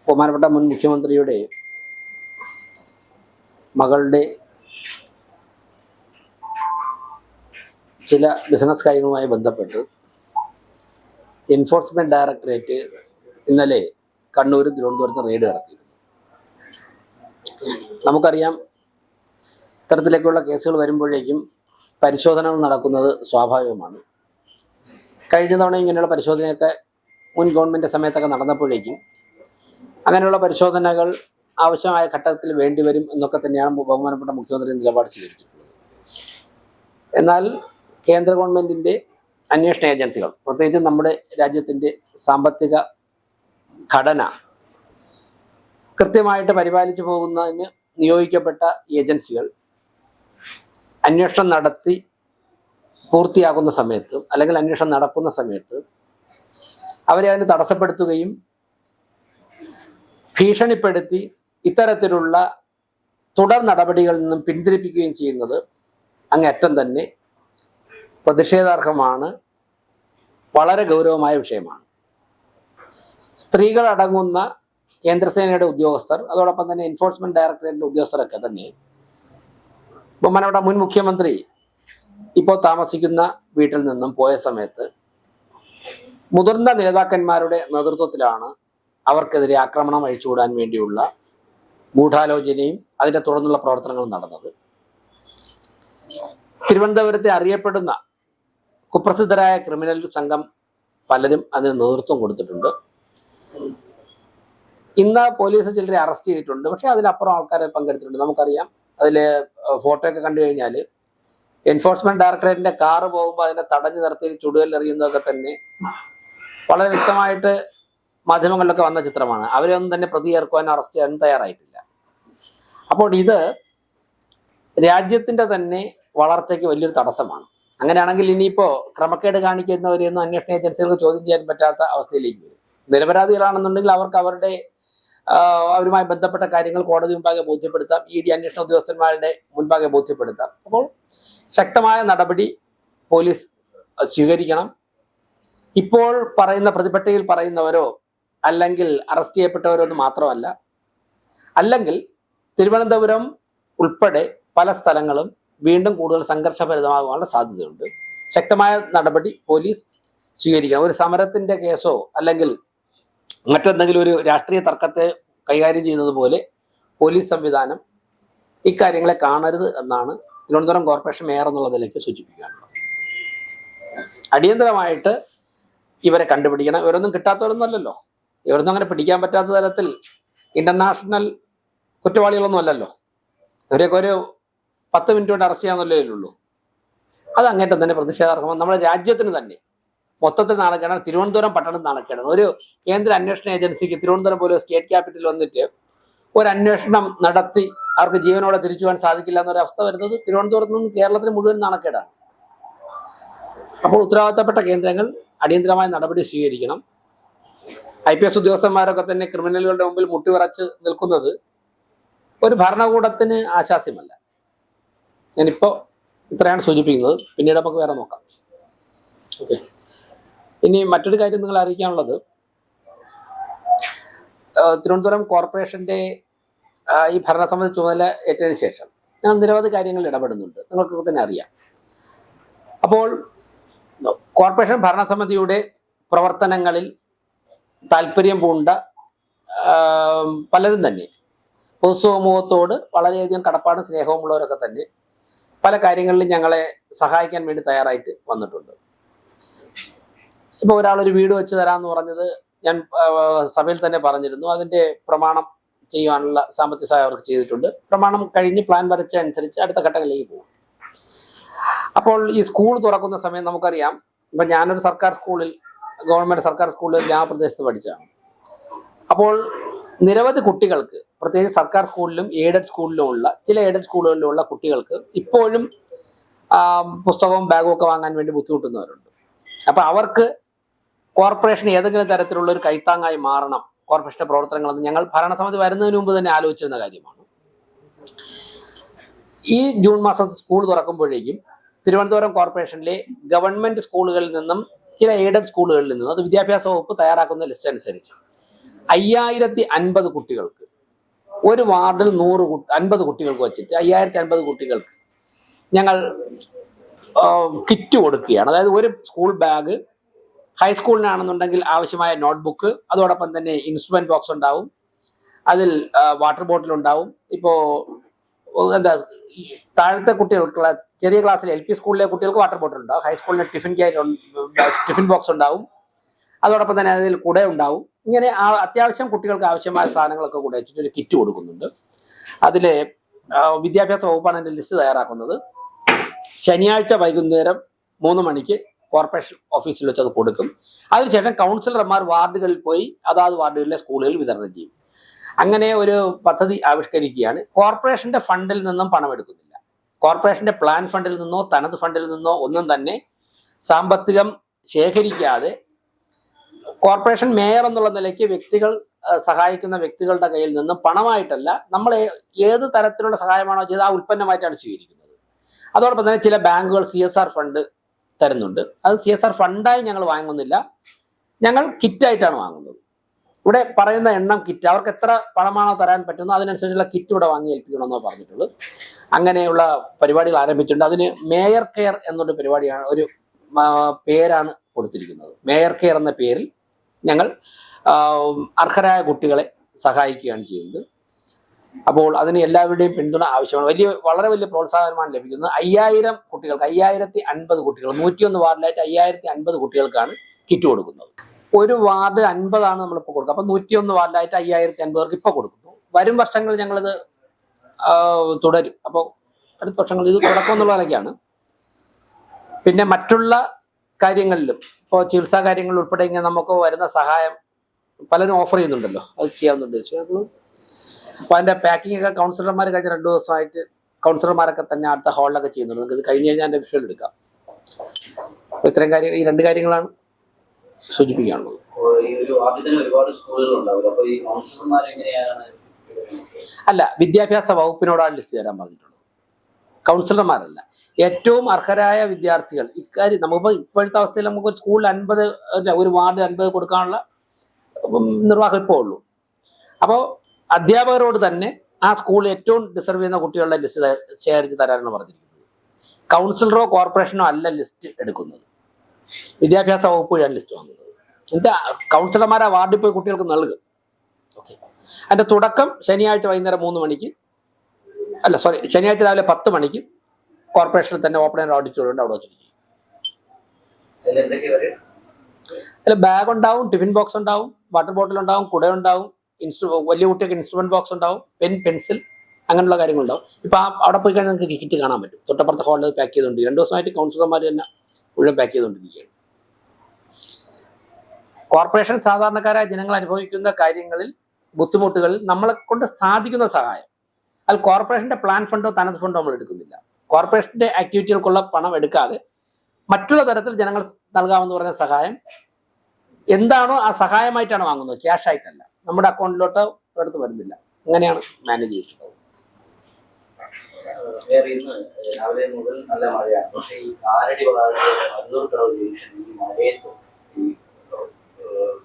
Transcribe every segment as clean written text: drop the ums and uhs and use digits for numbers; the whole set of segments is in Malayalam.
ബഹുമാനപ്പെട്ട മുൻ മുഖ്യമന്ത്രിയുടെ മകളുടെ ചില ബിസിനസ് കാര്യങ്ങളുമായി ബന്ധപ്പെട്ട് എൻഫോഴ്സ്മെന്റ് ഡയറക്ടറേറ്റ് ഇന്നലെ കണ്ണൂരും തിരുവനന്തപുരത്തും റെയ്ഡ് നടത്തിയിരുന്നു. നമുക്കറിയാം, ഇത്തരത്തിലേക്കുള്ള കേസുകൾ വരുമ്പോഴേക്കും പരിശോധനകൾ നടക്കുന്നത് സ്വാഭാവികമാണ്. കഴിഞ്ഞ തവണ ഇങ്ങനെയുള്ള പരിശോധനയൊക്കെ മുൻ ഗവൺമെൻറ് സമയത്തൊക്കെ നടന്നപ്പോഴേക്കും അങ്ങനെയുള്ള പരിശോധനകൾ ആവശ്യമായ ഘട്ടത്തിൽ വേണ്ടിവരും എന്നൊക്കെ തന്നെയാണ് ബഹുമാനപ്പെട്ട മുഖ്യമന്ത്രി നിലപാട് സ്വീകരിച്ചിട്ടുള്ളത്. എന്നാൽ കേന്ദ്ര ഗവൺമെൻറ്റിൻ്റെ അന്വേഷണ ഏജൻസികൾ, പ്രത്യേകിച്ച് നമ്മുടെ രാജ്യത്തിൻ്റെ സാമ്പത്തിക ഘടന കൃത്യമായിട്ട് പരിപാലിച്ചു പോകുന്നതിന് നിയോഗിക്കപ്പെട്ട ഏജൻസികൾ അന്വേഷണം നടത്തി പൂർത്തിയാക്കുന്ന സമയത്ത്, അല്ലെങ്കിൽ അന്വേഷണം നടക്കുന്ന സമയത്ത് അവരെ അതിന് തടസ്സപ്പെടുത്തുകയും ഭീഷണിപ്പെടുത്തി ഇത്തരത്തിലുള്ള തുടർ നടപടികളിൽ നിന്നും പിന്തിരിപ്പിക്കുകയും ചെയ്യുന്നത് അങ്ങേയറ്റം തന്നെ പ്രതിഷേധാർഹമാണ്, വളരെ ഗൗരവമായ വിഷയമാണ്. സ്ത്രീകളടങ്ങുന്ന കേന്ദ്രസേനയുടെ ഉദ്യോഗസ്ഥർ, അതോടൊപ്പം തന്നെ എൻഫോഴ്സ്മെന്റ് ഡയറക്ടറേറ്റിന്റെ ഉദ്യോഗസ്ഥരൊക്കെ തന്നെ ബഹുമാനപ്പെട്ട മുൻ മുഖ്യമന്ത്രി ഇപ്പോൾ താമസിക്കുന്ന വീട്ടിൽ നിന്നും പോയ സമയത്ത് മുതിർന്ന നേതാക്കന്മാരുടെ നേതൃത്വത്തിലാണ് അവർക്കെതിരെ ആക്രമണം അഴിച്ചുവിടാൻ വേണ്ടിയുള്ള ഗൂഢാലോചനയും അതിൻ്റെ തുടർന്നുള്ള പ്രവർത്തനങ്ങളും നടന്നത്. തിരുവനന്തപുരത്തെ അറിയപ്പെടുന്ന കുപ്രസിദ്ധരായ ക്രിമിനൽ സംഘം പലരും അതിന് നേതൃത്വം കൊടുത്തിട്ടുണ്ട്. ഇന്ന് പോലീസ് ചിലരെ അറസ്റ്റ് ചെയ്തിട്ടുണ്ട്, പക്ഷെ അതിലപ്പുറം ആൾക്കാരെ പങ്കെടുത്തിട്ടുണ്ട്. നമുക്കറിയാം, അതിൽ ഫോട്ടോ ഒക്കെ കണ്ടു കഴിഞ്ഞാൽ എൻഫോഴ്സ്മെന്റ് ഡയറക്ടറേറ്റിന്റെ കാറ് പോകുമ്പോൾ അതിനെ തടഞ്ഞു നിർത്തി ചുടുകല്ലെറിയുന്നതൊക്കെ തന്നെ വളരെ വ്യക്തമായിട്ട് മാധ്യമങ്ങളിലൊക്കെ വന്ന ചിത്രമാണ്. അവരൊന്നും തന്നെ പ്രതി ചേർക്കുവാൻ, അറസ്റ്റ് ചെയ്യാനും തയ്യാറായിട്ടില്ല. അപ്പോൾ ഇത് രാജ്യത്തിന്റെ തന്നെ വളർച്ചയ്ക്ക് വലിയൊരു തടസ്സമാണ്. അങ്ങനെയാണെങ്കിൽ ഇനിയിപ്പോൾ ക്രമക്കേട് കാണിക്കുന്നവരെയൊന്നും അന്വേഷണ ഏജൻസികൾക്ക് ചോദ്യം ചെയ്യാൻ പറ്റാത്ത അവസ്ഥയിലേക്ക് വരും. നിരപരാധികളാണെന്നുണ്ടെങ്കിൽ അവർക്ക് അവരുമായി ബന്ധപ്പെട്ട കാര്യങ്ങൾ കോടതി മുമ്പാകെ ബോധ്യപ്പെടുത്താം, ED അന്വേഷണ ഉദ്യോഗസ്ഥന്മാരുടെ മുൻപാകെ ബോധ്യപ്പെടുത്താം. അപ്പോൾ ശക്തമായ നടപടി പോലീസ് സ്വീകരിക്കണം. ഇപ്പോൾ പറയുന്ന പ്രതിപട്ടികയിൽ പറയുന്നവരോ അല്ലെങ്കിൽ അറസ്റ്റ് ചെയ്യപ്പെട്ടവരോ ഒന്നും മാത്രമല്ല, അല്ലെങ്കിൽ തിരുവനന്തപുരം ഉൾപ്പെടെ പല സ്ഥലങ്ങളും വീണ്ടും കൂടുതൽ സംഘർഷഭരിതമാകാനുള്ള സാധ്യതയുണ്ട്. ശക്തമായ നടപടി പോലീസ് സ്വീകരിക്കണം. ഒരു സമരത്തിന്റെ കേസോ അല്ലെങ്കിൽ മറ്റെന്തെങ്കിലും ഒരു രാഷ്ട്രീയ തർക്കത്തെ കൈകാര്യം ചെയ്യുന്നത് പോലെ പോലീസ് സംവിധാനം ഇക്കാര്യങ്ങളെ കാണരുത് എന്നാണ് തിരുവനന്തപുരം കോർപ്പറേഷൻ മേയർ എന്നുള്ള നിലയ്ക്ക് സൂചിപ്പിക്കാനുള്ളത്. അടിയന്തരമായിട്ട് ഇവരെ കണ്ടുപിടിക്കണം. ഇവരൊന്നും കിട്ടാത്തവരൊന്നും അല്ലല്ലോ, ഇവരൊന്നും അങ്ങനെ പിടിക്കാൻ പറ്റാത്ത തരത്തിൽ ഇന്റർനാഷണൽ കുറ്റവാളികളൊന്നും അല്ലല്ലോ. ഇവരെയൊക്കെ ഒരു 10 മിനിറ്റ് കൊണ്ട് അറസ്റ്റ് ചെയ്യാന്നല്ലേ ഉള്ളൂ. അത് അങ്ങേറ്റം തന്നെ പ്രതിഷേധാർഹമാണ്. നമ്മുടെ രാജ്യത്തിന് തന്നെ മൊത്തത്തിൽ നാണക്കേടാണ്, തിരുവനന്തപുരം പട്ടണം നാണക്കേടാണ്. ഒരു കേന്ദ്ര അന്വേഷണ ഏജൻസിക്ക് തിരുവനന്തപുരം പോലെ സ്റ്റേറ്റ് ക്യാപിറ്റൽ വന്നിട്ട് ഒരു അന്വേഷണം നടത്തി അവർക്ക് ജീവനോടെ തിരിച്ചു പോകാൻ സാധിക്കില്ല എന്നൊരവസ്ഥ വരുന്നത് തിരുവനന്തപുരത്ത് നിന്നും കേരളത്തിന് മുഴുവൻ നാണക്കേടാണ്. അപ്പോൾ ഉത്തരവാദിത്തപ്പെട്ട കേന്ദ്രങ്ങൾ അടിയന്തരമായ നടപടി സ്വീകരിക്കണം. IPS ഉദ്യോഗസ്ഥന്മാരൊക്കെ തന്നെ ക്രിമിനലുകളുടെ മുമ്പിൽ മുട്ടിവിറച്ച് നിൽക്കുന്നത് ഒരു ഭരണകൂടത്തിന് ആശാസ്യമല്ല. ഞാനിപ്പോൾ ഇത്രയാണ് സൂചിപ്പിക്കുന്നത്. പിന്നീട് നമുക്ക് വേറെ നോക്കാം. ഓക്കെ. ഇനി മറ്റൊരു കാര്യം നിങ്ങളെ അറിയിക്കാനുള്ളത്, തിരുവനന്തപുരം കോർപ്പറേഷന്റെ ഈ ഭരണസമിതി ചുമതല ഏറ്റതിന് ശേഷം ഞങ്ങൾ നിരവധി കാര്യങ്ങളിൽ ഇടപെടുന്നുണ്ട്, നിങ്ങൾക്ക് തന്നെ അറിയാം. അപ്പോൾ കോർപ്പറേഷൻ ഭരണസമിതിയുടെ പ്രവർത്തനങ്ങളിൽ താല്പര്യം പൂണ്ട പലരും തന്നെ പൊതുസമൂഹത്തോട് വളരെയധികം കടപ്പാടും സ്നേഹവും ഉള്ളവരൊക്കെ തന്നെ പല കാര്യങ്ങളിലും ഞങ്ങളെ സഹായിക്കാൻ വേണ്ടി തയ്യാറായിട്ട് വന്നിട്ടുണ്ട്. ഇപ്പോൾ ഒരാളൊരു വീട് വെച്ച് തരാമെന്ന് പറഞ്ഞത് ഞാൻ സഭയിൽ തന്നെ പറഞ്ഞിരുന്നു. അതിൻ്റെ പ്രമാണം ചെയ്യാനുള്ള സാമ്പത്തിക സഹായം അവർക്ക് ചെയ്തിട്ടുണ്ട്. പ്രമാണം കഴിഞ്ഞ് പ്ലാൻ വരച്ച അനുസരിച്ച് അടുത്ത ഘട്ടങ്ങളിലേക്ക് പോകും. അപ്പോൾ ഈ സ്കൂൾ തുറക്കുന്ന സമയം നമുക്കറിയാം, ഇപ്പം ഞാനൊരു ഗവൺമെൻറ് സർക്കാർ സ്കൂളിൽ ഗ്രാമപ്രദേശത്ത് പഠിച്ചതാണ്. അപ്പോൾ നിരവധി കുട്ടികൾക്ക്, പ്രത്യേകിച്ച് സർക്കാർ സ്കൂളിലും എയ്ഡഡ് സ്കൂളിലുമുള്ള ചില എയ്ഡഡ് സ്കൂളുകളിലുള്ള കുട്ടികൾക്ക് ഇപ്പോഴും പുസ്തകവും ബാഗും ഒക്കെ വാങ്ങാൻ വേണ്ടി ബുദ്ധിമുട്ടുന്നവരുണ്ട്. അപ്പം അവർക്ക് കോർപ്പറേഷൻ ഏതെങ്കിലും തരത്തിലുള്ള ഒരു കൈത്താങ്ങായി മാറണം കോർപ്പറേഷന്റെ പ്രവർത്തനങ്ങളെന്ന് ഞങ്ങൾ ഭരണസമിതി വരുന്നതിന് മുമ്പ് തന്നെ ആലോചിച്ചിരുന്ന കാര്യമാണ്. ഈ ജൂൺ മാസം സ്കൂൾ തുറക്കുമ്പോഴേക്കും തിരുവനന്തപുരം കോർപ്പറേഷനിലെ ഗവൺമെന്റ് സ്കൂളുകളിൽ നിന്നും ചില എയ്ഡഡ് സ്കൂളുകളിൽ നിന്നും, അത് വിദ്യാഭ്യാസ വകുപ്പ് തയ്യാറാക്കുന്ന ലിസ്റ്റ് അനുസരിച്ച് 5050 കുട്ടികൾക്ക് ഒരു വാർഡിൽ 50 കുട്ടികൾക്ക് വെച്ചിട്ട് 5050 കുട്ടികൾക്ക് ഞങ്ങൾ കിറ്റ് കൊടുക്കുകയാണ്. അതായത് ഒരു സ്കൂൾ ബാഗ്, ഹൈസ്കൂളിനാണെന്നുണ്ടെങ്കിൽ ആവശ്യമായ നോട്ട്ബുക്ക്, അതോടൊപ്പം തന്നെ ഇൻസ്ട്രുമെന്റ് ബോക്സ് ഉണ്ടാവും, അതിൽ വാട്ടർ ബോട്ടിൽ ഉണ്ടാവും. ഇപ്പോൾ എന്താ താഴത്തെ കുട്ടികൾക്ക്, ചെറിയ ക്ലാസ്സിൽ LP സ്കൂളിലെ കുട്ടികൾക്ക് വാട്ടർ ബോട്ടിൽ ഉണ്ടാവും, ഹൈസ്കൂളിലെ ടിഫിൻ ബോക്സ് ഉണ്ടാവും, അതോടൊപ്പം തന്നെ അതിൽ കുട ഉണ്ടാവും. ഇങ്ങനെ അത്യാവശ്യം കുട്ടികൾക്ക് ആവശ്യമായ സാധനങ്ങളൊക്കെ കൂടെ വെച്ചിട്ട് ഒരു കിറ്റ് കൊടുക്കുന്നുണ്ട്. അതിൽ വിദ്യാഭ്യാസ വകുപ്പാണ് അതിൻ്റെ ലിസ്റ്റ് തയ്യാറാക്കുന്നത്. ശനിയാഴ്ച വൈകുന്നേരം 3 മണിക്ക് കോർപ്പറേഷൻ ഓഫീസിൽ വെച്ച് അത് കൊടുക്കും. അതിനുശേഷം കൗൺസിലർമാർ വാർഡുകളിൽ പോയി അതാത് വാർഡുകളിലെ സ്കൂളുകളിൽ വിതരണം ചെയ്യും. അങ്ങനെ ഒരു പദ്ധതി ആവിഷ്കരിക്കുകയാണ്. കോർപ്പറേഷന്റെ ഫണ്ടിൽ നിന്നും പണം എടുക്കുന്നില്ല. കോർപ്പറേഷന്റെ പ്ലാൻ ഫണ്ടിൽ നിന്നോ തനത് ഫണ്ടിൽ നിന്നോ ഒന്നും തന്നെ സാമ്പത്തികം ശേഖരിക്കാതെ കോർപ്പറേഷൻ മേയർ എന്നുള്ള നിലയ്ക്ക് വ്യക്തികൾ സഹായിക്കുന്ന വ്യക്തികളുടെ കയ്യിൽ നിന്നും പണമായിട്ടല്ല, നമ്മൾ ഏത് തരത്തിലുള്ള സഹായമാണോ ചെയ്ത് ആ ഉൽപ്പന്നമായിട്ടാണ് സ്വീകരിക്കുന്നത്. അതോടൊപ്പം തന്നെ ചില ബാങ്കുകൾ CSR ഫണ്ട് തരുന്നുണ്ട്. അത് CSR ഫണ്ടായി ഞങ്ങൾ വാങ്ങുന്നില്ല, ഞങ്ങൾ കിറ്റായിട്ടാണ് വാങ്ങുന്നത്. ഇവിടെ പറയുന്ന എണ്ണം കിറ്റ്, അവർക്ക് എത്ര പണമാണോ തരാൻ പറ്റുന്നത് അതിനനുസരിച്ചുള്ള കിറ്റ് ഇവിടെ വാങ്ങി ഏൽപ്പിക്കണമെന്നോ പറഞ്ഞിട്ടുള്ളൂ. അങ്ങനെയുള്ള പരിപാടികൾ ആരംഭിച്ചിട്ടുണ്ട്. അതിന് മേയർ കെയർ എന്നൊരു പരിപാടിയാണ്, ഒരു പേരാണ് കൊടുത്തിരിക്കുന്നത്. മേയർ കെയർ എന്ന പേരിൽ ഞങ്ങൾ അർഹരായ കുട്ടികളെ സഹായിക്കുകയാണ് ചെയ്യുന്നത്. അപ്പോൾ അതിന് എല്ലാവരുടെയും പിന്തുണ ആവശ്യമാണ്. വളരെ വലിയ പ്രോത്സാഹനമാണ് ലഭിക്കുന്നത്. 5000 കുട്ടികൾക്ക്, 5050 കുട്ടികൾ, 101 വാർഡിലായിട്ട് 5050 കുട്ടികൾക്കാണ് കിറ്റ് കൊടുക്കുന്നത്. ഒരു വാർഡ് 50 നമ്മളിപ്പോൾ കൊടുക്കുക. അപ്പം 101 വാർഡിലായിട്ട് 5050 പേർക്ക് ഇപ്പോൾ കൊടുക്കുന്നു. വരും വർഷങ്ങളിൽ ഞങ്ങളിത് തുടരും. അപ്പോൾ അടുത്ത വർഷങ്ങളിൽ ഇത് തുടക്കമെന്നുള്ളതൊക്കെയാണ്. പിന്നെ മറ്റുള്ള കാര്യങ്ങളിലും ഇപ്പോൾ ചികിത്സാ കാര്യങ്ങളിൽ ഉൾപ്പെടെ ഇങ്ങനെ നമുക്ക് വരുന്ന സഹായം പലരും ഓഫർ ചെയ്യുന്നുണ്ടല്ലോ, അത് ചെയ്യാവുന്നുണ്ട്. അപ്പോൾ അതിൻ്റെ പാക്കിംഗ് ഒക്കെ കൗൺസിലർമാർ കഴിഞ്ഞ 2 ദിവസമായിട്ട് കൗൺസിലർമാരൊക്കെ തന്നെ അടുത്ത ഹാളിലൊക്കെ ചെയ്യുന്നുണ്ട്. നിങ്ങൾക്ക് ഇത് കഴിഞ്ഞ് കഴിഞ്ഞാൽ എൻ്റെ വിഷ്വൽ എടുക്കാം. അപ്പോൾ ഇത്തരം കാര്യങ്ങൾ, ഈ 2 കാര്യങ്ങളാണ് സൂചിപ്പിക്കാനുള്ളത്. അല്ല, വിദ്യാഭ്യാസ വകുപ്പിനോടാണ് ലിസ്റ്റ് തരാൻ പറഞ്ഞിട്ടുള്ളത്, കൗൺസിലർമാരല്ല. ഏറ്റവും അർഹരായ വിദ്യാർത്ഥികൾ, ഇക്കാര്യം നമുക്കിപ്പോൾ ഇപ്പോഴത്തെ അവസ്ഥയിൽ നമുക്ക് ഒരു സ്കൂളിൽ 50, ഒരു വാർഡ് 50 കൊടുക്കാനുള്ള നിർവാഹം ഇപ്പോൾ ഉള്ളൂ. അപ്പോൾ അധ്യാപകരോട് തന്നെ ആ സ്കൂളിൽ ഏറ്റവും ഡിസർവ് ചെയ്യുന്ന കുട്ടികളുടെ ലിസ്റ്റ് ശേഖരിച്ച് തരാനാണ് പറഞ്ഞിരിക്കുന്നത്. കൗൺസിലറോ കോർപ്പറേഷനോ അല്ല ലിസ്റ്റ് എടുക്കുന്നത്, വിദ്യാഭ്യാസ വകുപ്പ് വഴിയാണ് ലിസ്റ്റ് വാങ്ങുന്നത്. എന്നിട്ട് കൗൺസിലർമാരെ വാർഡിൽ പോയി കുട്ടികൾക്ക് നൽകും. ഓക്കെ, അതിൻ്റെ തുടക്കം ശനിയാഴ്ച വൈകുന്നേരം 3 മണിക്ക്, ശനിയാഴ്ച രാവിലെ 10 മണിക്ക് കോർപ്പറേഷനിൽ തന്നെ ഓപ്പൺ എയർ ഓഡിറ്റോറിയം അവിടെ വെച്ചിരിക്കും. അതിൽ ബാഗ് ഉണ്ടാവും, ടിഫിൻ ബോക്സ് ഉണ്ടാവും, വാട്ടർ ബോട്ടിൽ ഉണ്ടാവും, കുട ഉണ്ടാവും, വലിയ കുട്ടികൾക്ക് ഇൻസ്ട്രുമെന്റ് ബോക്സ് ഉണ്ടാവും, പെൻസിൽ, അങ്ങനെയുള്ള കാര്യങ്ങളുണ്ടാവും. ഇപ്പം അവിടെ പോയി കഴിഞ്ഞാൽ നിങ്ങൾക്ക് കിറ്റ് കാണാൻ പറ്റും. തൊട്ടപ്പുറത്തെ ഹാളിൽ പാക്ക് ചെയ്തുകൊണ്ടിരിക്കും. 2 ദിവസമായിട്ട് കൗൺസിലർമാർ തന്നെ മുഴുവൻ പാക്ക് ചെയ്തുകൊണ്ടിരിക്കുകയാണ്. കോർപ്പറേഷൻ സാധാരണക്കാരായ ജനങ്ങൾ അനുഭവിക്കുന്ന കാര്യങ്ങളിൽ, ബുദ്ധിമുട്ടുകളിൽ നമ്മളെ കൊണ്ട് സാധിക്കുന്ന സഹായം, അത് കോർപ്പറേഷന്റെ പ്ലാൻ ഫണ്ടോ തനത് ഫണ്ടോ നമ്മൾ എടുക്കുന്നില്ല. കോർപ്പറേഷന്റെ ആക്ടിവിറ്റികൾക്കുള്ള പണം എടുക്കാതെ മറ്റുള്ള തരത്തിൽ ജനങ്ങൾ നൽകാമെന്ന് പറഞ്ഞ സഹായം എന്താണോ ആ സഹായമായിട്ടാണ് വാങ്ങുന്നത്, ക്യാഷ് ആയിട്ടല്ല. നമ്മുടെ അക്കൗണ്ടിലോട്ട് എടുത്ത് വരുന്നില്ല. അങ്ങനെയാണ് മാനേജ് ചെയ്തിട്ടുള്ളത്. ഇന്ന് രാവിലെ മുതൽ നല്ല മഴയാണ്. പക്ഷേ ഈ കാലടി മല്ലൂർക്കടവ് ജംഗ്ഷൻ ഈ മഴയത്ത് ഈ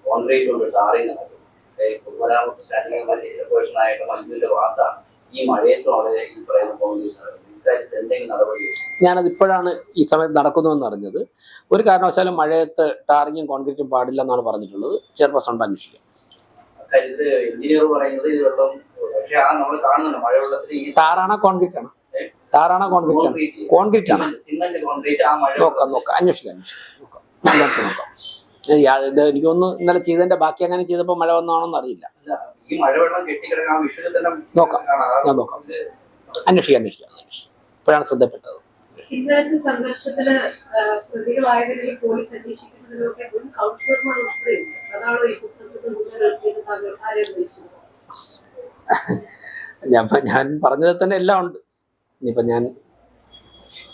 കോൺക്രീറ്റ് കൊണ്ട് ടാറിങ് നടക്കും. പൊതുമരാമത്ത് സ്റ്റാൻഡിംഗ് കോർപ്പറേഷനായിട്ട് മഞ്ജുവിന്റെ വാർത്തയാണ്. ഈ മഴയത്തും അവിടെ ഈ പറയുന്ന കോൺക്രീറ്റ് നടക്കും. ഇക്കാര്യത്തിൽ എന്തെങ്കിലും നടപടി? ഞാനത് ഇപ്പോഴാണ് ഈ സമയത്ത് നടക്കുന്നുവെന്ന് അറിഞ്ഞത്. ഒരു കാരണവശാലും മഴയത്ത് ടാറിങ്ങും കോൺക്രീറ്റും പാടില്ല എന്നാണ് പറഞ്ഞിട്ടുള്ളത്. ചെയർപേഴ്സൺ അന്വേഷിക്കാം. അക്കാര്യത്തിൽ എഞ്ചിനീയർ പറയുന്നത് ഇത് വെള്ളം, പക്ഷേ ആ നമ്മൾ കാണുന്നുണ്ട് മഴവെള്ളത്തിൽ ഈ ടാറാണോ കോൺക്രീറ്റ് ആണ്? ടാറാണോ കോൺക്രീറ്റ് ആണ്? കോൺക്രീറ്റ് ആണ്. Cement concrete. ആ മഴ നോക്കാം, അന്വേഷിക്കാം. എനിക്കൊന്ന് ഇന്നലെ ചെയ്തതിന്റെ ബാക്കി അങ്ങനെ ചെയ്തപ്പോൾ മഴ വന്നാണോന്ന് അറിയില്ല. ഈ മഴവെള്ളം കെട്ടിക്കിടക്കാൻ വിഷ്വലിൽ തന്നെ നോക്കാം, ഞാൻ നോക്കാം, അന്വേഷിക്കാം. ഇപ്പോഴാണ് ശ്രദ്ധപ്പെട്ടത്. ഇന്നത്തെ സംഘർഷത്തില് പ്രതികളായവരിൽ പോലീസ് അന്വേഷിക്കുന്നതിലൊക്കെ കൗൺസിലർമാർ ഉൾപ്പെടെയുണ്ട്. അതാണോ ഈ ഞാൻ പറഞ്ഞതിൽ തന്നെ എല്ലാം ഉണ്ട്. ഇനിയിപ്പം ഞാൻ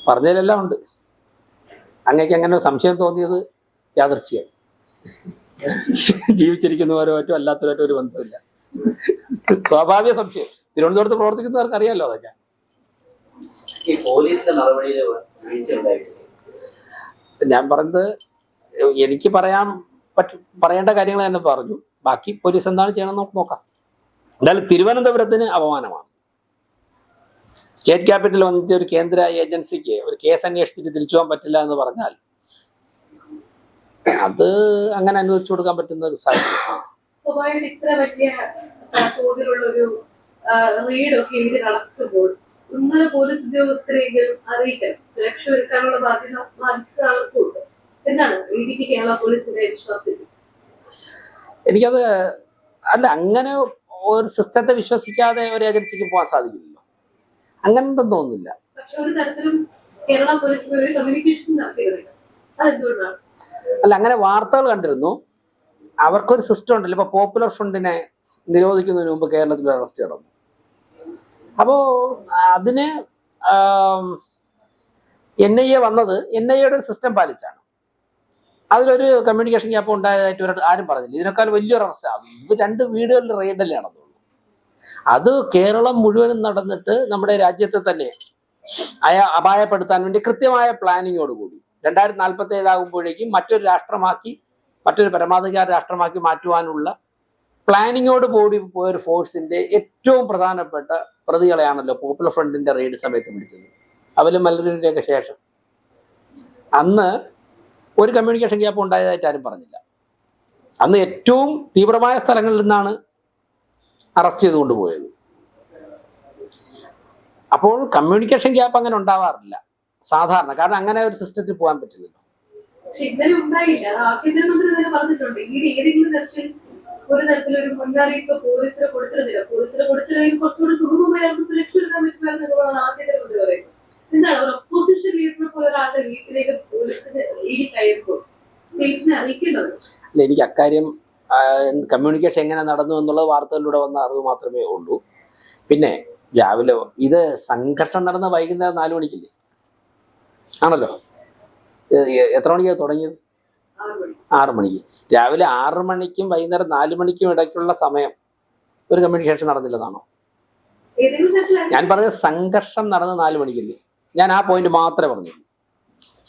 പറഞ്ഞതിലെല്ലാം ഉണ്ട്. അങ്ങേക്ക് അങ്ങനെ ഒരു സംശയം തോന്നിയത് യാദൃശ്ചികം. ജീവിച്ചിരിക്കുന്നവരുമായിട്ടും അല്ലാത്തവരുമായിട്ടും ഒരു ബന്ധമില്ല. സ്വാഭാവിക സംശയം. തിരുവനന്തപുരത്ത് പ്രവർത്തിക്കുന്നവർക്ക് അറിയാമല്ലോ അതൊക്കെ. ഞാൻ പറഞ്ഞത് എനിക്ക് പറയേണ്ട കാര്യങ്ങൾ തന്നെ പറഞ്ഞു. ബാക്കി പോലീസ് എന്താണ് ചെയ്യണമെന്ന് നമുക്ക് നോക്കാം. എന്തായാലും തിരുവനന്തപുരത്തിന് അപമാനമാണ്. സ്റ്റേറ്റ് ക്യാപിറ്റൽ വന്നിട്ട് ഒരു കേന്ദ്ര ഏജൻസിക്ക് ഒരു കേസ് അന്വേഷിച്ചിട്ട് തിരിച്ചു പോകാൻ പറ്റില്ല എന്ന് പറഞ്ഞാൽ അത് അങ്ങനെ അനുവദിച്ചു കൊടുക്കാൻ പറ്റുന്ന ഒരു സാഹചര്യം. സ്വാഭാവികമായിട്ട് ഇത്ര വലിയ തോതിലുള്ള ഒരു റെയ്ഡൊക്കെ ഇത് നടത്തുമ്പോൾ ഉന്നത പോലീസ് ഉദ്യോഗസ്ഥരെങ്കിലും അറിയിക്കണം. സുരക്ഷ ഒരുക്കാനുള്ള ബാധ്യത അവർക്കുണ്ട്. എന്താണ് ഇടുക്കി കേരള പോലീസിന്റെ വിശ്വാസം? എനിക്കത് അല്ല, അങ്ങനെ ഒരു സിസ്റ്റത്തെ വിശ്വസിക്കാതെ ഒരു ഏജൻസിക്ക് പോകാൻ സാധിക്കില്ലല്ലോ. അങ്ങനെ ഉണ്ടെന്ന് തോന്നുന്നില്ല. പക്ഷെ ഒരു തരത്തിലും കേരള പോലീസിന് ഒരു കമ്മ്യൂണിക്കേഷൻ നടത്തിയിരുന്നില്ല. അതെന്തുകൊണ്ടാണ്? അല്ല, അങ്ങനെ വാർത്തകൾ കണ്ടിരുന്നു. അവർക്കൊരു സിസ്റ്റം ഉണ്ടല്ലോ. ഇപ്പൊ പോപ്പുലർ ഫ്രണ്ടിനെ നിരോധിക്കുന്നതിന് മുമ്പ് കേരളത്തിൽ അറസ്റ്റ് നടന്നു. അപ്പോ അതിന് NIA വന്നത് NIAയുടെ ഒരു സിസ്റ്റം പാലിച്ചാണ്. അതിലൊരു കമ്മ്യൂണിക്കേഷൻ ഗ്യാപ്പ് ഉണ്ടായതായിട്ട് ഒരു ആരും പറഞ്ഞില്ല. ഇതിനേക്കാൾ വലിയൊരു അറസ്റ്റ് ആവും. ഇത് 2 വീടുകളിൽ റെയ്ഡല്ലേ നടന്നുള്ളൂ. അത് കേരളം മുഴുവനും നടന്നിട്ട് നമ്മുടെ രാജ്യത്തെ തന്നെ അപായപ്പെടുത്താൻ വേണ്ടി കൃത്യമായ പ്ലാനിങ്ങോടുകൂടി 2047 ആകുമ്പോഴേക്കും മറ്റൊരു പരമാധികാര രാഷ്ട്രമാക്കി മാറ്റുവാനുള്ള പ്ലാനിങ്ങോട് കൂടി പോയൊരു ഫോഴ്സിന്റെ ഏറ്റവും പ്രധാനപ്പെട്ട പ്രതികളെയാണല്ലോ പോപ്പുലർ ഫ്രണ്ടിന്റെ റെയ്ഡ് സമയത്ത് പിടിച്ചത്. അവലും മല്ലൂരിന്റെയൊക്കെ ശേഷം അന്ന് ഒരു കമ്മ്യൂണിക്കേഷൻ ഗ്യാപ്പ് ഉണ്ടായതായിട്ട് ആരും പറഞ്ഞില്ല. അന്ന് ഏറ്റവും തീവ്രമായ സ്ഥലങ്ങളിൽ നിന്നാണ് അറസ്റ്റ് ചെയ്തുകൊണ്ട് പോയത്. അപ്പോൾ കമ്മ്യൂണിക്കേഷൻ ഗ്യാപ്പ് അങ്ങനെ ഉണ്ടാവാറില്ല സാധാരണ. കാരണം അങ്ങനെ ഒരു സിസ്റ്റത്തിൽ പോകാൻ പറ്റില്ലല്ലോ. പക്ഷെ ഇന്നലെ ഉണ്ടായില്ല. ആഭ്യന്തരമന്ത്രി തന്നെ പറഞ്ഞിട്ടുണ്ട് ഏതെങ്കിലും തരത്തിൽ ഒരു തരത്തിലൊരു മുന്നറിയിപ്പ് പോലീസിന് കൊടുത്തിരുന്നില്ല. പോലീസിന് കൊടുത്തില്ലെങ്കിൽ കുറച്ചുകൂടി സുഗമമായി അവർക്ക് സുരക്ഷ എടുക്കാൻ പറ്റുമായിരുന്നുള്ളതാണ് ആഭ്യന്തരമന്ത്രി പറയുന്നത്. എന്താണ് ഒരു ഒപ്പോസിഷൻ ലീഡറിനെ പോലെ ഒരാളുടെ വീട്ടിലേക്ക് പോലീസിന് കയറുമ്പോൾ സ്റ്റേറ്റിനെ അറിയിക്കേണ്ടത്? അല്ല, എനിക്ക് അക്കാര്യം കമ്മ്യൂണിക്കേഷൻ എങ്ങനെ നടന്നു എന്നുള്ളത് വാർത്തകളിലൂടെ വന്ന അറിവ് മാത്രമേ ഉള്ളൂ. പിന്നെ രാവിലെ ഇത് സംഘർഷം നടന്ന വൈകുന്നേരം 4 മണിക്കില്ലേ ആണല്ലോ. എത്ര മണിക്കാണ് തുടങ്ങിയത്? 6 മണിക്ക്. രാവിലെ 6 മണിക്കും വൈകുന്നേരം 4 മണിക്കും ഇടയ്ക്കുള്ള സമയം ഒരു കമ്മ്യൂണിക്കേഷൻ നടന്നില്ലെന്നാണോ? ഞാൻ പറഞ്ഞത് സംഘർഷം നടന്ന് 4 മണിക്കല്ലേ. ഞാൻ ആ പോയിന്റ് മാത്രമേ പറഞ്ഞുള്ളൂ.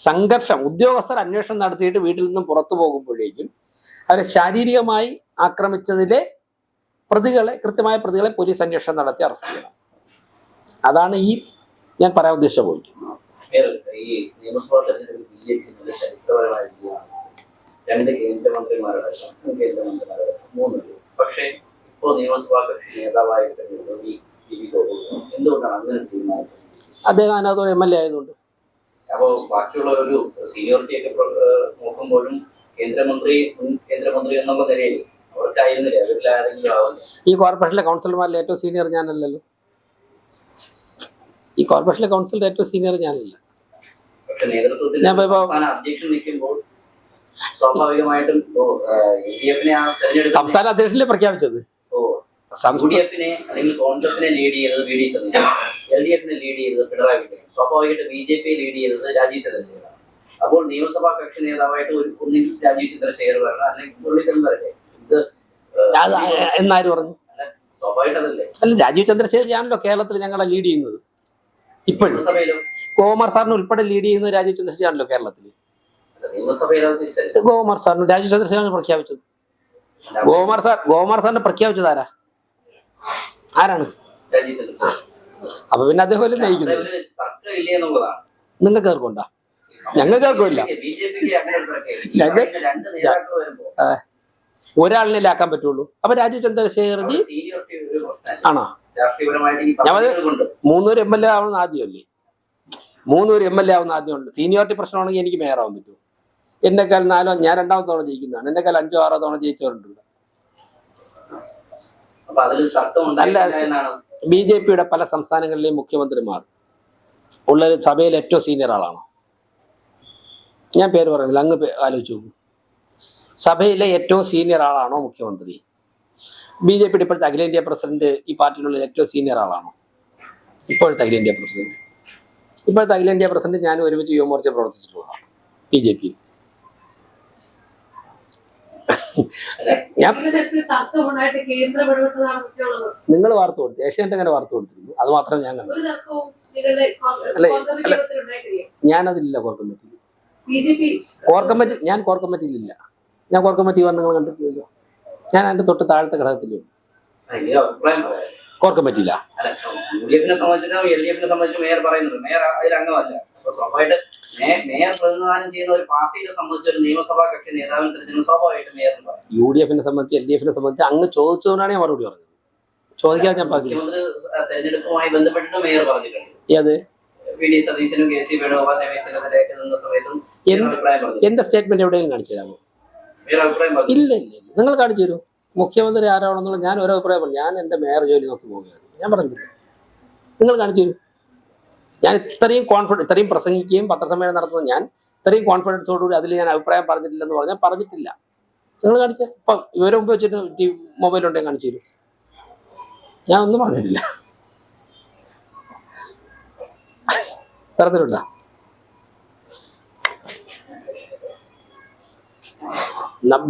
സംഘർഷം ഉദ്യോഗസ്ഥർ അന്വേഷണം നടത്തിയിട്ട് വീട്ടിൽ നിന്നും പുറത്തു പോകുമ്പോഴേക്കും അവരെ ശാരീരികമായി ആക്രമിച്ചതിലെ കൃത്യമായ പ്രതികളെ പോലീസ് അന്വേഷണം നടത്തി അറസ്റ്റ് ചെയ്യണം. അതാണ് ഞാൻ പറയാൻ ഉദ്ദേശിച്ച പോയിന്റ്. ഈ നിയമസഭാ തെരഞ്ഞെടുപ്പിൽ BJP ചരിത്രപരമായ വിജയമാണ്. 2 കേന്ദ്രമന്ത്രിമാരടക്കം 3 പക്ഷേ ഇപ്പോൾ നിയമസഭാ കക്ഷി നേതാവായി തെരഞ്ഞെടുത്തത് എന്തുകൊണ്ടാണ് അങ്ങനെ തീരുമാനിച്ചത്? അദ്ദേഹം അതിനകത്ത് MLA ആയതുകൊണ്ട്. അപ്പോൾ ബാക്കിയുള്ളവരൊരു സീനിയോറിറ്റി ഒക്കെ നോക്കുമ്പോഴും മുൻ കേന്ദ്രമന്ത്രി എന്നുള്ള നിലയിൽ അവർക്കായിരുന്നില്ല, അവരിൽ ആരെങ്കിലും ആവുന്നില്ല. ഈ കോർപ്പറേഷനിലെ കൗൺസിലർമാരിൽ ഏറ്റവും സീനിയർ ഞാനല്ലല്ലോ. ഈ കോർപ്പറേഷനിലെ കൗൺസിലിൽ ഏറ്റവും സീനിയർ ഞാനല്ല. പക്ഷെ നേതൃത്വത്തിൽ അധ്യക്ഷൻ നിൽക്കുമ്പോൾ സ്വാഭാവികമായിട്ടും സംസ്ഥാന അധ്യക്ഷനെ പ്രഖ്യാപിച്ചത്. UDF-നെ അല്ലെങ്കിൽ കോൺഗ്രസിനെ ലീഡ് ചെയ്തത് VD സതീശൻ, LDF-നെ ലീഡ് ചെയ്തത് പിണറായി വിജയൻ, സ്വാഭാവികമായിട്ട് BJP ലീഡ് ചെയ്തത് രാജീവ് ചന്ദ്രശേഖരനാണ്. അപ്പോൾ നിയമസഭാ കക്ഷി നേതാവായിട്ട് ഒന്നുകിൽ രാജീവ് ചന്ദ്രശേഖർ വരണം, അല്ലെങ്കിൽ മുരളീധരൻ വരട്ടെ. ഇത് എന്നാര് പറഞ്ഞു? സ്വാഭാവികമായിട്ടതല്ലേ? അല്ല, രാജീവ് ചന്ദ്രശേഖരനാണല്ലോ കേരളത്തിൽ ഞങ്ങളെ ലീഡ് ചെയ്യുന്നത്. ഇപ്പോഴും ഗോകുമാർ സാറിന് ഉൾപ്പെടെ ലീഡ് ചെയ്യുന്നത് രാജീവ് ചന്ദ്രശേഖരനാണല്ലോ കേരളത്തിൽ. ഗോകുമാർ സാറിന് രാജീവ് ചന്ദ്രശേഖരനാണ് പ്രഖ്യാപിച്ചത്. ഗോകുമാർ സാറിനെ പ്രഖ്യാപിച്ചത് ആരാണ്? അപ്പൊ പിന്നെ അദ്ദേഹം നയിക്കുന്നത്. നിങ്ങൾക്ക് കേൾക്കണ്ട, ഞങ്ങൾക്ക് കേൾക്കില്ല. ഒരാളിനെ ലാക്കാൻ പറ്റുള്ളൂ. അപ്പൊ രാജീവ് ചന്ദ്രശേഖർജി ആണോ? ഞാൻ 3 MLA ആവുന്ന ആദ്യമല്ലേ? 3 MLA ആവുന്ന ആദ്യമുണ്ട്. സീനിയോറിറ്റി പ്രശ്നമാണെങ്കിൽ എനിക്ക് മേയറാവാൻ പറ്റുമോ? എന്നെക്കാൾ 4 ഞാൻ 2ാമത്തെ തവണ ജയിക്കുന്നതാണ്. എന്നെക്കാൾ 5 6 തവണ ജയിച്ചവരുണ്ട്. അല്ല, BJP-യുടെ പല സംസ്ഥാനങ്ങളിലെയും മുഖ്യമന്ത്രിമാർ ഉള്ള സഭയിൽ ഏറ്റവും സീനിയർ ആളാണോ? ഞാൻ പേര് പറയുന്നില്ല, അങ്ങ് ആലോചിച്ച് നോക്കൂ. സഭയിലെ ഏറ്റവും സീനിയർ ആളാണോ മുഖ്യമന്ത്രി? BJP-യുടെ ഇപ്പോഴത്തെ അഖിലേന്ത്യാ പ്രസിഡന്റ് ഈ പാർട്ടിയിലുള്ള ഏറ്റവും സീനിയർ ആളാണോ? ഇപ്പോഴത്തെ അഖിലേന്ത്യാ പ്രസിഡന്റ് ഞാനും ഒരുമിച്ച് യുവമോർച്ച പ്രവർത്തിച്ചിട്ടുള്ളതാണ് BJP. നിങ്ങൾ വാർത്ത കൊടുത്തു, ഏഷ്യാനെറ്റ് അങ്ങനെ വാർത്ത കൊടുത്തിരുന്നു. അത് മാത്രം ഞാൻ കണ്ടു. ഞാനതിലില്ല കോർ കമ്മിറ്റിയിൽ. ഞാൻ കോർ കമ്മിറ്റിയിലില്ല. ഞാൻ കോർ കമ്മിറ്റി നിങ്ങൾ കണ്ടിട്ടില്ലല്ലോ. ഞാൻ അതിന്റെ തൊട്ട് താഴത്തെ ഘടകത്തിലും ഈ അഭിപ്രായം പറയാം. കോർക്കാൻ പറ്റില്ല. അല്ല, യുഡിഎഫിനെ സംബന്ധിച്ചിട്ടും എൽഡിഎഫിനെ സംബന്ധിച്ചും മേയർ പറയുന്നുണ്ട്. മേയർ അതിൽ അംഗമല്ല. അപ്പൊ സ്വാഭാവികമായിട്ട് മേയർ പ്രതിനിധാനം ചെയ്യുന്ന ഒരു പാർട്ടിയെ സംബന്ധിച്ച് ഒരു നിയമസഭാ കക്ഷി നേതാവിനെ തിരഞ്ഞെടുക്കുന്ന സ്വാഭാവികമായിട്ട് മേയർ പറയും. UDF-നെ സംബന്ധിച്ച് LDF-നെ സംബന്ധിച്ച് അങ്ങ് ചോദിച്ചതുകൊണ്ടാണ് ഞാൻ മറുപടി പറഞ്ഞത്. ചോദിക്കാൻ ഞാൻ പറഞ്ഞില്ല. മുഖ്യമന്ത്രി തെരഞ്ഞെടുപ്പുമായി ബന്ധപ്പെട്ടിട്ട് മേയർ പറഞ്ഞിട്ടുണ്ട്. ഏത് വി ഡി സതീശനും കെ സി വേണുഗോപാൽ രമേശിനെതിരെയൊക്കെ നിന്ന സമയത്തും അഭിപ്രായം പറഞ്ഞു. എന്റെ സ്റ്റേറ്റ്മെന്റ് എവിടെയെങ്കിലും കാണിച്ചു തരാമോ? മേയർ അഭിപ്രായം പറഞ്ഞു. ഇല്ല ഇല്ല ഇല്ല, നിങ്ങൾ കാണിച്ചു തരൂ. മുഖ്യമന്ത്രി ആരാണെന്നുള്ള ഞാൻ ഓരോ അഭിപ്രായം പറഞ്ഞു. ഞാൻ എന്റെ മേയർ ജോലി നോക്കി പോവുകയാണ്. ഞാൻ പറഞ്ഞില്ല, നിങ്ങൾ കാണിച്ചു തരൂ. ഞാൻ ഇത്രയും പ്രസംഗിക്കുകയും പത്രസമ്മേളനം നടത്തുന്ന ഞാൻ ഇത്രയും കോൺഫിഡൻസോടുകൂടി അതിൽ ഞാൻ അഭിപ്രായം പറഞ്ഞിട്ടില്ലെന്ന് പറഞ്ഞാൽ പറഞ്ഞിട്ടില്ല. നിങ്ങൾ കാണിച്ച ഇപ്പം ഇവരെ മുമ്പ് വെച്ചിട്ട് മൊബൈൽ ഉണ്ടെങ്കിൽ കാണിച്ചു തരൂ. ഞാൻ ഒന്നും പറഞ്ഞിട്ടില്ല. പറഞ്ഞിട്ടുണ്ടോ?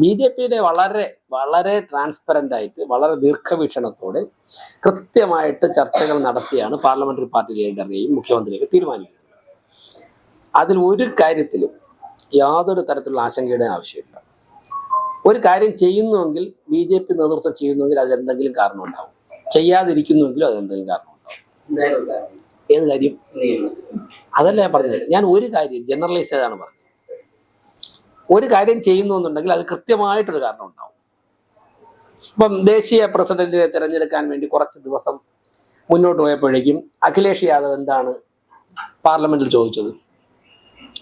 BJP-യുടെ വളരെ വളരെ ട്രാൻസ്പെറൻ്റ് ആയിട്ട് വളരെ ദീർഘവീക്ഷണത്തോടെ കൃത്യമായിട്ട് ചർച്ചകൾ നടത്തിയാണ് പാർലമെന്ററി പാർട്ടി ലീഡറിനെയും മുഖ്യമന്ത്രിയെയും തീരുമാനിക്കുന്നത്. അതിൽ ഒരു കാര്യത്തിലും യാതൊരു തരത്തിലുള്ള ആശങ്കയുടെ ആവശ്യമില്ല. ഒരു കാര്യം ചെയ്യുന്നുവെങ്കിൽ BJP നേതൃത്വം ചെയ്യുന്നുവെങ്കിൽ അതിലെന്തെങ്കിലും കാരണം ഉണ്ടാവും. ചെയ്യാതിരിക്കുന്നുവെങ്കിലും അതെന്തെങ്കിലും കാരണം ഉണ്ടാവും. ഏത് കാര്യം? അതല്ല ഞാൻ പറഞ്ഞത്. ഞാൻ ഒരു കാര്യം ജനറലൈസ് ചെയ്താണ് പറഞ്ഞത്. ഒരു കാര്യം ചെയ്യുന്നു എന്നുണ്ടെങ്കിൽ അത് കൃത്യമായിട്ടൊരു കാരണം ഉണ്ടാവും. ഇപ്പം ദേശീയ പ്രസിഡന്റിനെ തിരഞ്ഞെടുക്കാൻ വേണ്ടി കുറച്ച് ദിവസം മുന്നോട്ട് പോയപ്പോഴേക്കും അഖിലേഷ് യാദവ് എന്താണ് പാർലമെന്റിൽ ചോദിച്ചത്?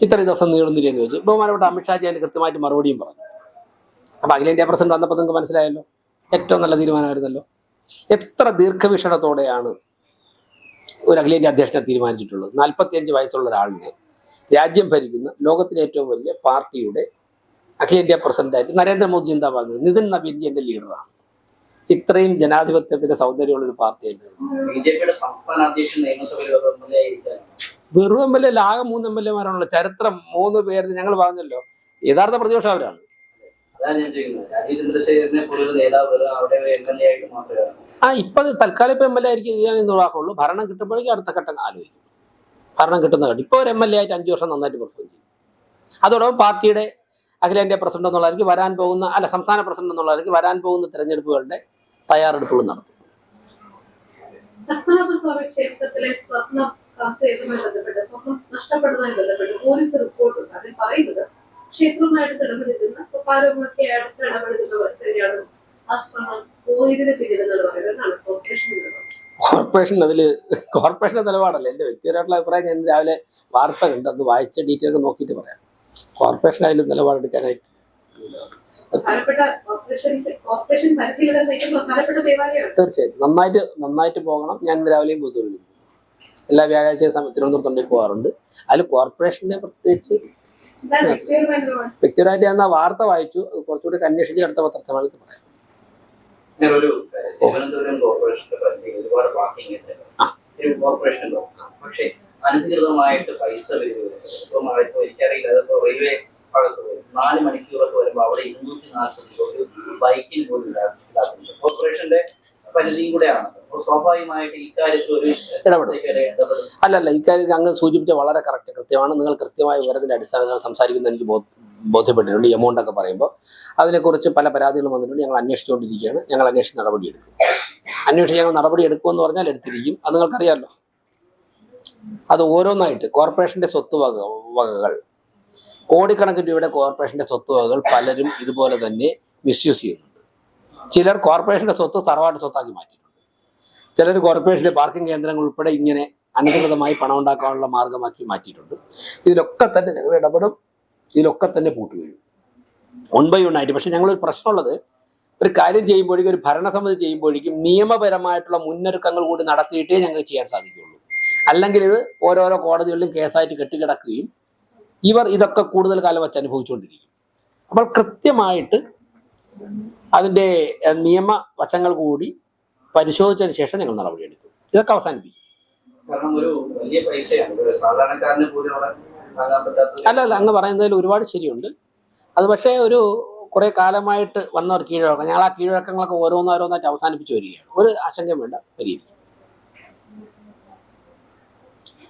ഇത്രയും ദിവസം നീളുന്നില്ലെന്ന് ചോദിച്ചു. ബഹുമാനപ്പെട്ട അമിത്ഷാജി അതിന് കൃത്യമായിട്ട് മറുപടിയും പറഞ്ഞു. അപ്പം അഖിലേന്ത്യാ പ്രസിഡന്റ് വന്നപ്പോൾ നിങ്ങൾക്ക് മനസ്സിലായല്ലോ, ഏറ്റവും നല്ല തീരുമാനമായിരുന്നല്ലോ. എത്ര ദീർഘവീക്ഷണത്തോടെയാണ് ഒരു അഖിലേന്ത്യാ അധ്യക്ഷനെ തീരുമാനിച്ചിട്ടുള്ളത്. 45 വയസ്സുള്ള ഒരാളിനെ രാജ്യം ഭരിക്കുന്ന ലോകത്തിലെ ഏറ്റവും വലിയ പാർട്ടിയുടെ അഖിലേന്ത്യാ പ്രസിഡന്റായിട്ട് നരേന്ദ്രമോദി എന്താ പറഞ്ഞത്? നിതിൻ നബീൻ എന്റെ ലീഡറാണ്. ഇത്രയും ജനാധിപത്യത്തിന്റെ സൗന്ദര്യമുള്ള ഒരു പാർട്ടിയായിട്ട് ബിജെപിയുടെ സംസ്ഥാന അധ്യക്ഷൻ നിയമസഭയിൽ വെറും MLA ആകെ 3 MLA-മാരാണല്ലോ. ചരിത്രം 3 പേര് ഞങ്ങൾ പറഞ്ഞല്ലോ. യഥാർത്ഥ പ്രതിപക്ഷം അവരാണ്. അതാണ് ഞാൻ ചോദിക്കുന്നത്. രാജീവ് ചന്ദ്രശേഖരനെ പോലൊരു നേതാവ് അവിടെ MLA ആയിട്ട് മാത്രമേ ഇപ്പൊ തൽക്കാലം ഇപ്പൊ MLA ആയിരിക്കും ഞാൻ നിർവാഹമുള്ളൂ. ഭരണം കിട്ടുമ്പോഴേക്കും അടുത്ത ഘട്ടം ആലോചിക്കും. ഭരണം കിട്ടുന്ന ഘട്ടം ഇപ്പോൾ ഒരു MLA ആയിട്ട് 5 വർഷം നന്നായിട്ട് പെർഫോം ചെയ്യും. അതോടൊപ്പം പാർട്ടിയുടെ അഖിലേന്ത്യാ പ്രസിഡന്റ് എന്നുള്ളവർക്ക് വരാൻ പോകുന്ന സംസ്ഥാന പ്രസിഡന്റ് എന്നുള്ളവർക്ക് വരാൻ പോകുന്ന തെരഞ്ഞെടുപ്പുകളുടെ തയ്യാറെടുപ്പുകളും നടത്തും. പത്മനാഭസ്വാമി ക്ഷേത്രത്തിലെ സ്വർണം ബന്ധപ്പെട്ട് സ്വർണം നഷ്ടപ്പെടുന്നതുമായി ബന്ധപ്പെട്ട് പോലീസ് റിപ്പോർട്ടുണ്ട്. അതിൽ പറയുന്നത് ക്ഷേത്രവുമായിട്ട് ഇടപെടുന്ന കൊട്ടാരവുമൊക്കെ അടുത്ത് ഇടപെടുന്നവരാണ് ആ സ്വർണം പോയതിന് പിന്നിലെന്നാണ് പറയുന്നത്. കോർപ്പറേഷൻ കോർപ്പറേഷന്റെ നിലപാടല്ല. എന്റെ വ്യക്തിപരമായിട്ടുള്ള അഭിപ്രായം ഞാൻ രാവിലെ വാർത്ത കണ്ട് അത് വായിച്ച ഡീറ്റെയിൽ ഒക്കെ നോക്കിയിട്ട് പറയാം. കോർപ്പറേഷൻ അതിൽ നിലപാടെടുക്കാനായിട്ട് തീർച്ചയായിട്ടും നന്നായിട്ട് പോകണം. ഞാൻ രാവിലെയും പോയി എല്ലാ വ്യാഴാഴ്ച തിരുവനന്തപുരത്തുണ്ടെങ്കിൽ പോകാറുണ്ട്. അതിൽ കോർപ്പറേഷനെ പ്രത്യേകിച്ച് വ്യക്തിപരമായിട്ട് ഞാൻ ആ വാർത്ത വായിച്ചു. അത് കുറച്ചുകൂടി അന്വേഷിച്ച് അടുത്ത പത്രസമ്മേളനത്തിൽ പറയാം. തിരുവനന്തപുരം കോർപ്പറേഷന്റെ പരിധിയിൽ ഒരുപാട് പാർക്കിംഗ് കോർപ്പറേഷൻ പക്ഷേ അനധികൃതമായിട്ട് പൈസ വരുന്നത് ഇപ്പൊ എനിക്കറിയില്ല. അതിപ്പോ റെയിൽവേ ഭാഗത്ത് വരും 4 മണിക്കൂറൊക്കെ വരുമ്പോൾ അവിടെ 240 ഒരു ബൈക്കിന് പോലും ഇതാക്കുന്നത് കോർപ്പറേഷന്റെ പരിധിയും കൂടെയാണ്. അപ്പോൾ സ്വാഭാവികമായിട്ട് ഇക്കാര്യത്തിൽ ഒരു അല്ലല്ല ഇക്കാര്യത്തിൽ അങ്ങ് സൂചിപ്പിച്ച വളരെ കൃത്യമാണ്. നിങ്ങൾ കൃത്യമായ വിവരത്തിന്റെ അടിസ്ഥാനത്തിൽ സംസാരിക്കുന്നത് എനിക്ക് ബോധ്യപ്പെട്ടിട്ടുണ്ട്. എമൗണ്ട് ഒക്കെ പറയുമ്പോൾ അതിനെക്കുറിച്ച് പല പരാതികളും വന്നിട്ടുണ്ട്. ഞങ്ങൾ അന്വേഷിച്ചുകൊണ്ടിരിക്കുകയാണ്. ഞങ്ങൾ അന്വേഷിച്ച് നടപടിയെടുക്കും. ഞങ്ങൾ നടപടിയെടുക്കുമെന്ന് പറഞ്ഞാൽ എടുത്തിരിക്കും. അത് നിങ്ങൾക്കറിയാമല്ലോ. അത് ഓരോന്നായിട്ട് കോർപ്പറേഷന്റെ വകകൾ കോടിക്കണക്കിന് രൂപയുടെ കോർപ്പറേഷന്റെ വകകൾ പലരും ഇതുപോലെ തന്നെ മിസ്യൂസ് ചെയ്യുന്നുണ്ട്. ചിലർ കോർപ്പറേഷന്റെ സ്വത്ത് തറവാട്ട് സ്വത്താക്കി മാറ്റിയിട്ടുണ്ട്. ചിലർ കോർപ്പറേഷന്റെ പാർക്കിംഗ് കേന്ദ്രങ്ങൾ ഉൾപ്പെടെ ഇങ്ങനെ അനധികൃതമായി പണം ഉണ്ടാക്കാനുള്ള മാർഗമാക്കി മാറ്റിയിട്ടുണ്ട്. ഇതിലൊക്കെ തന്നെ ഞങ്ങൾ ഇടപെടും. ഇതിലൊക്കെ തന്നെ പൂട്ടുകയും 1 by 1 ആയിട്ട്. പക്ഷെ ഞങ്ങളൊരു പ്രശ്നമുള്ളത്, ഒരു കാര്യം ചെയ്യുമ്പോഴേക്കും ഒരു ഭരണസമിതി ചെയ്യുമ്പോഴേക്കും നിയമപരമായിട്ടുള്ള മുന്നൊരുക്കങ്ങൾ കൂടി നടത്തിയിട്ടേ ഞങ്ങൾക്ക് ചെയ്യാൻ സാധിക്കുകയുള്ളൂ. അല്ലെങ്കിൽ ഇത് ഓരോരോ കോടതികളിലും കേസായിട്ട് കെട്ടിക്കിടക്കുകയും ഇവർ ഇതൊക്കെ കൂടുതൽ കാലം വെച്ച് അനുഭവിച്ചുകൊണ്ടിരിക്കും. അപ്പോൾ കൃത്യമായിട്ട് അതിൻ്റെ നിയമവശങ്ങൾ കൂടി പരിശോധിച്ചതിന് ശേഷം ഞങ്ങൾ നടപടിയെടുക്കും. ഇതൊക്കെ അവസാനിപ്പിക്കും. അല്ല അങ്ങ് പറയുന്നതിൽ ഒരുപാട് ശരിയുണ്ട്. അത് പക്ഷേ ഒരു കുറെ കാലമായിട്ട് വന്നവർ കീഴ്വഴക്കം, ഞങ്ങൾ ആ കീഴ്വഴക്കങ്ങളൊക്കെ ഓരോന്നോരോന്നായിട്ട് അവസാനിപ്പിച്ച് വരികയാണ്. ഒരു ആശങ്കയും വേണ്ട, പരിഹരിക്കും.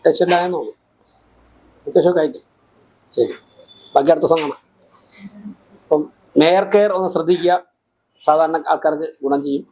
ടെൻഷനിലായെന്ന് തോന്നുന്നു. അത്യാവശ്യമൊക്കെ ആയിട്ട് ശരി. ബാക്കി അടുത്ത ദിവസം കാണാം. അപ്പം മേയർ കെയർ ഒന്ന് ശ്രദ്ധിക്കുക. സാധാരണ ആൾക്കാർക്ക് ഗുണം ചെയ്യും.